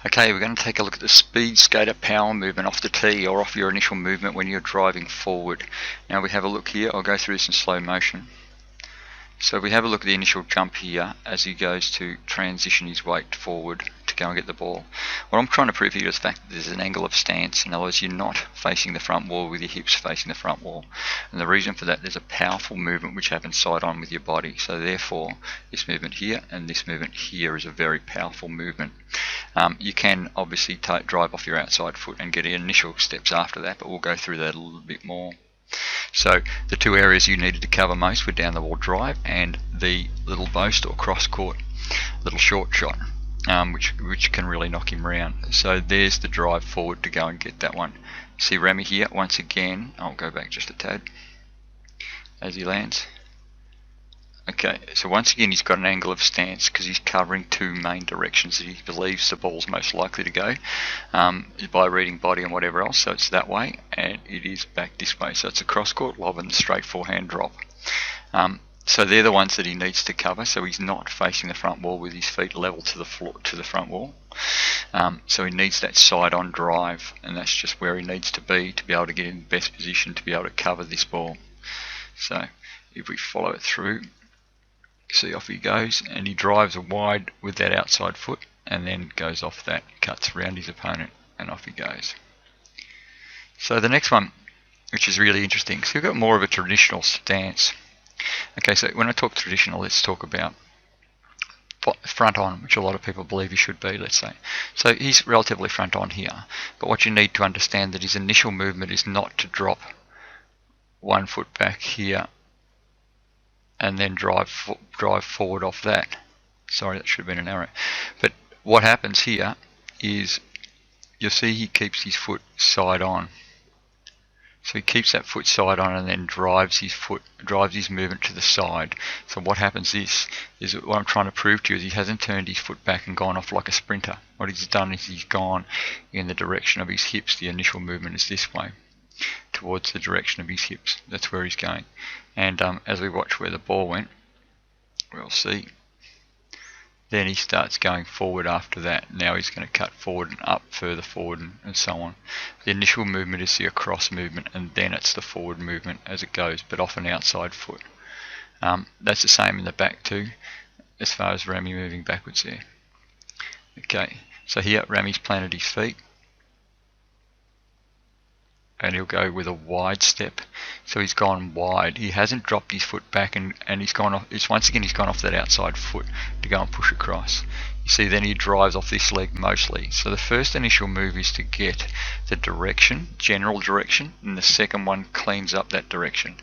Okay, we're going to take a look at the speed skater power movement off the tee or off your initial movement when you're driving forward. Now we have a look here. I'll go through this in slow motion. So we have a look at the initial jump here as he goes to transition his weight forward to go and get the ball. What I'm trying to prove here is the fact that there's an angle of stance. In other words, you're not facing the front wall with your hips facing the front wall. And the reason for that, there's a powerful movement which happens side on with your body. So therefore, this movement here and this movement here is a very powerful movement. You can obviously drive off your outside foot and get initial steps after that, but we'll go through that a little bit more. So the two areas you needed to cover most were down the wall drive and the little boast or cross court little short shot, which can really knock him round. So there's the drive forward to go and get that one. See Remy here once again. I'll go back just a tad as he lands. Okay, so once again he's got an angle of stance because he's covering two main directions that he believes the ball's most likely to go by reading body and whatever else. So it's that way and it is back this way. So it's a cross court lob and straight forehand drop. So they're the ones that he needs to cover. So he's not facing the front wall with his feet level to the floor, to the front wall. So he needs that side on drive, and that's just where he needs to be able to get in the best position to be able to cover this ball. So if we follow it through, see off he goes, and he drives wide with that outside foot and then goes off that, cuts around his opponent, and off he goes. So the next one, which is really interesting, so we've got more of a traditional stance. Okay, so when I talk traditional, let's talk about front on, which a lot of people believe he should be, let's say. So he's relatively front on here, but what you need to understand that his initial movement is not to drop 1 foot back here and then drive forward off that. Sorry, that should have been an arrow. But what happens here is you'll see he keeps his foot side on. So he keeps that foot side on and then drives his movement to the side. So what happens is what I'm trying to prove to you is he hasn't turned his foot back and gone off like a sprinter. What he's done is he's gone in the direction of his hips. The initial movement is this way, towards the direction of his hips. That's where he's going. And as we watch where the ball went, we'll see. Then he starts going forward after that. Now he's going to cut forward and up, further forward, and so on. The initial movement is the across movement, and then it's the forward movement as it goes, but off an outside foot. That's the same in the back too, as far as Remy moving backwards there. Okay, so here Remy's planted his feet, and he'll go with a wide step. So he's gone wide. He hasn't dropped his foot back, and he's gone off. Once again he's gone off that outside foot to go and push across. You see, then he drives off this leg mostly. So the first initial move is to get the direction, general direction, and the second one cleans up that direction.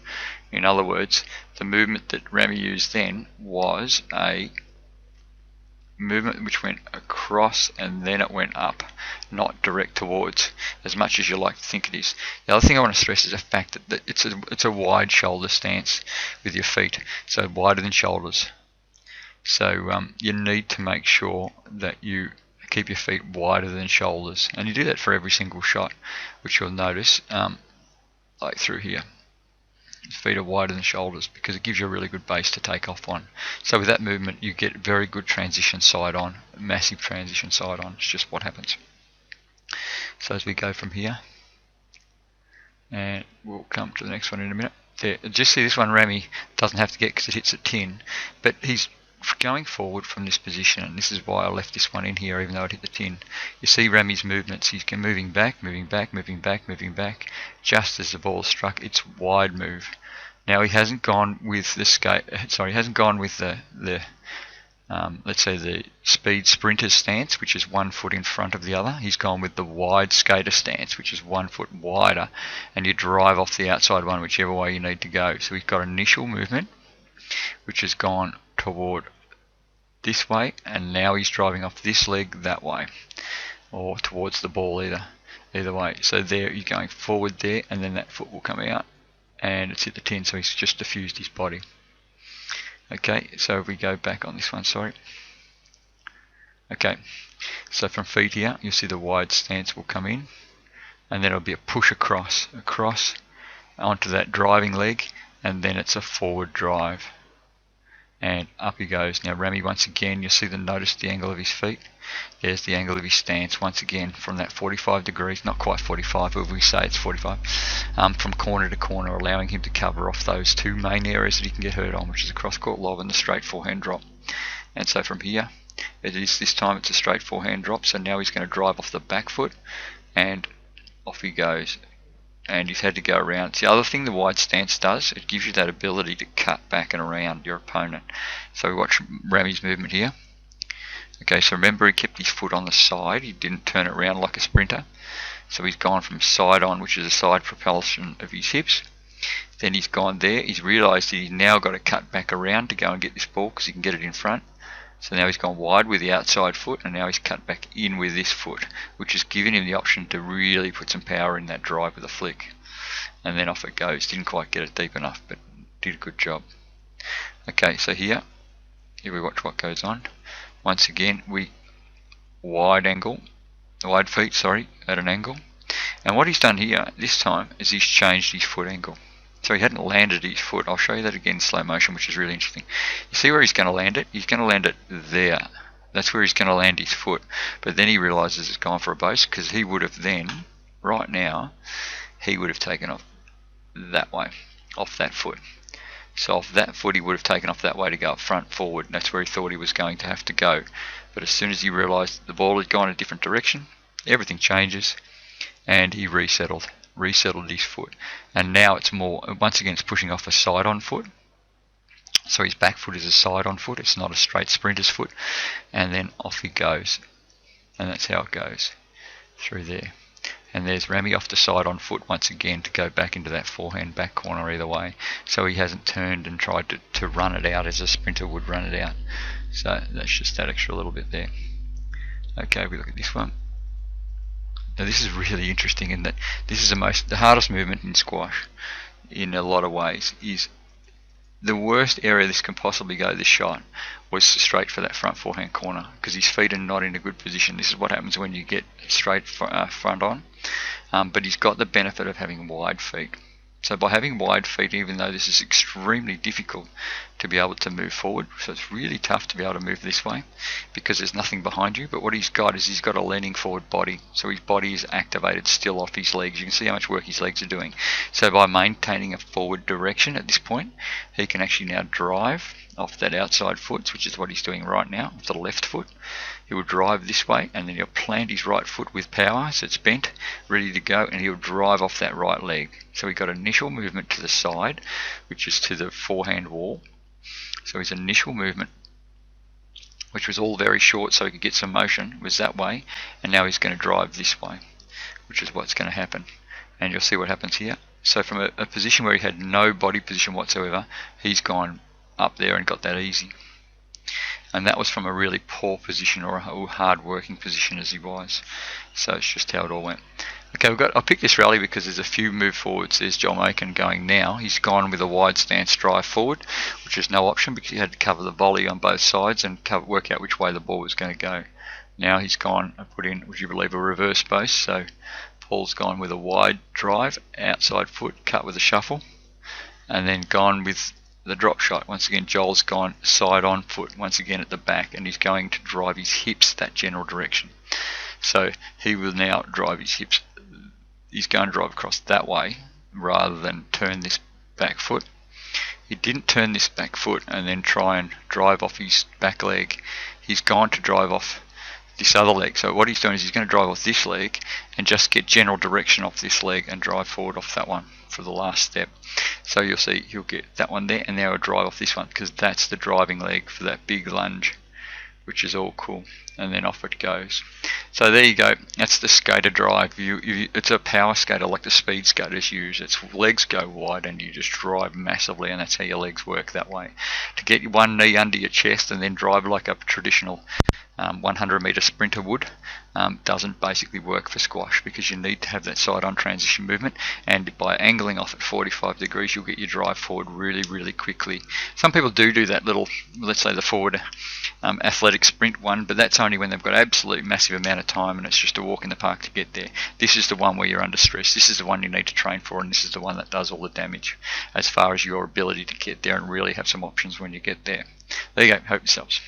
In other words, the movement that Remy used then was a movement which went across and then it went up, not direct towards, as much as you like to think it is. The other thing I want to stress is the fact that it's a wide shoulder stance with your feet, so wider than shoulders. So you need to make sure that you keep your feet wider than shoulders, and you do that for every single shot, which you'll notice like through here. Feet are wider than shoulders because it gives you a really good base to take off on. So with that movement you get very good transition side on, massive transition side on. It's just what happens. So as we go from here, and we'll come to the next one in a minute. There, just see this one Remy doesn't have to get because it hits a tin, but he's going forward from this position, and this is why I left this one in here even though it hit the tin. You see Remy's movements, he's moving back, moving back, moving back, moving back, just as the ball struck its wide move. Now he hasn't gone with the he hasn't gone with the let's say the speed sprinter stance, which is 1 foot in front of the other. He's gone with the wide skater stance, which is 1 foot wider, and you drive off the outside one whichever way you need to go. So he's got initial movement which has gone toward this way, and now he's driving off this leg that way, or towards the ball, either way. So there you're going forward there, and then that foot will come out and it's hit the tin, so he's just diffused his body. Okay, so if we go back on this one, sorry. Okay, so from feet here you'll see the wide stance will come in, and then it'll be a push across onto that driving leg, and then it's a forward drive. and up he goes. Now Rami, once again, you'll see notice the angle of his feet. There's the angle of his stance once again from that 45 degrees, not quite 45, but we say it's 45, from corner to corner, allowing him to cover off those two main areas that he can get hurt on, which is the cross court lob and the straight forehand drop. And so from here, this time it's a straight forehand drop, so now he's going to drive off the back foot, and off he goes. And he's had to go around. It's the other thing the wide stance does, it gives you that ability to cut back and around your opponent. So we watch Rami's movement here. Okay, so remember he kept his foot on the side, he didn't turn it around like a sprinter. So he's gone from side on, which is a side propulsion of his hips. Then he's gone there, he's realised he's now got to cut back around to go and get this ball because he can get it in front. So now he's gone wide with the outside foot, and now he's cut back in with this foot, which has given him the option to really put some power in that drive with a flick. And then off it goes. Didn't quite get it deep enough, but did a good job. Okay, so here we watch what goes on. Once again, we wide feet, at an angle. And what he's done here this time is he's changed his foot angle. So he hadn't landed his foot. I'll show you that again in slow motion, which is really interesting. You see where he's going to land it? He's going to land it there. That's where he's going to land his foot. But then he realises it's gone for a boost, because he would have then, right now, he would have taken off that way, off that foot. So off that foot he would have taken off that way to go up front forward. And that's where he thought he was going to have to go. But as soon as he realised the ball had gone a different direction, everything changes, and he resettled his foot. And now it's more, once again, it's pushing off a side-on foot. So his back foot is a side-on foot, it's not a straight sprinter's foot. And then off he goes. And that's how it goes, through there. And there's Rami off the side-on foot once again to go back into that forehand back corner either way. So he hasn't turned and tried to run it out as a sprinter would run it out. So that's just that extra little bit there. Okay, we look at this one. Now this is really interesting in that this is the hardest movement in squash in a lot of ways. Is the worst area this can possibly go, this shot, was straight for that front forehand corner, because his feet are not in a good position. This is what happens when you get straight front on. But he's got the benefit of having wide feet. So by having wide feet, even though this is extremely difficult to be able to move forward, so it's really tough to be able to move this way because there's nothing behind you, but what he's got is he's got a leaning forward body, so his body is activated still off his legs. You can see how much work his legs are doing. So by maintaining a forward direction at this point, he can actually now drive off that outside foot, which is what he's doing right now, with the left foot. He will drive this way, and then he'll plant his right foot with power, so it's bent, ready to go, and he'll drive off that right leg. So he got initial movement to the side, which is to the forehand wall. So his initial movement, which was all very short so he could get some motion, was that way, and now he's going to drive this way, which is what's going to happen. And you'll see what happens here. So from a position where he had no body position whatsoever, he's gone up there and got that easy. And that was from a really poor position, or a hard working position as he was. So it's just how it all went. Okay, I picked this rally because there's a few move forwards. There's Joel Makin going now. He's gone with a wide stance drive forward, which is no option because he had to cover the volley on both sides and work out which way the ball was going to go. Now he's gone and put in, would you believe, a reverse base. So Paul's gone with a wide drive, outside foot, cut with a shuffle, and then gone with the drop shot. Once again, Joel's gone side on foot once again at the back, and he's going to drive his hips that general direction. So he will now drive his hips. He's going to drive across that way rather than turn this back foot. He didn't turn this back foot and then try and drive off his back leg. He's gone to drive off this other leg. So what he's doing is he's going to drive off this leg and just get general direction off this leg and drive forward off that one for the last step. So you'll see he'll get that one there, and now he'll drive off this one because that's the driving leg for that big lunge, which is all cool. And then off it goes. So there you go. That's the skater drive. It's a power skater like the speed skaters use. Its legs go wide and you just drive massively, and that's how your legs work that way. To get one knee under your chest and then drive like a traditional 100 meter sprinter would doesn't basically work for squash, because you need to have that side on transition movement, and by angling off at 45 degrees you'll get your drive forward really quickly. Some people do that little, let's say the forward athletic sprint one, but that's only when they've got absolute massive amount of time and it's just a walk in the park to get there. This is the one where you're under stress. This is the one you need to train for, and this is the one that does all the damage as far as your ability to get there and really have some options when you get there. There you go, hope this helps.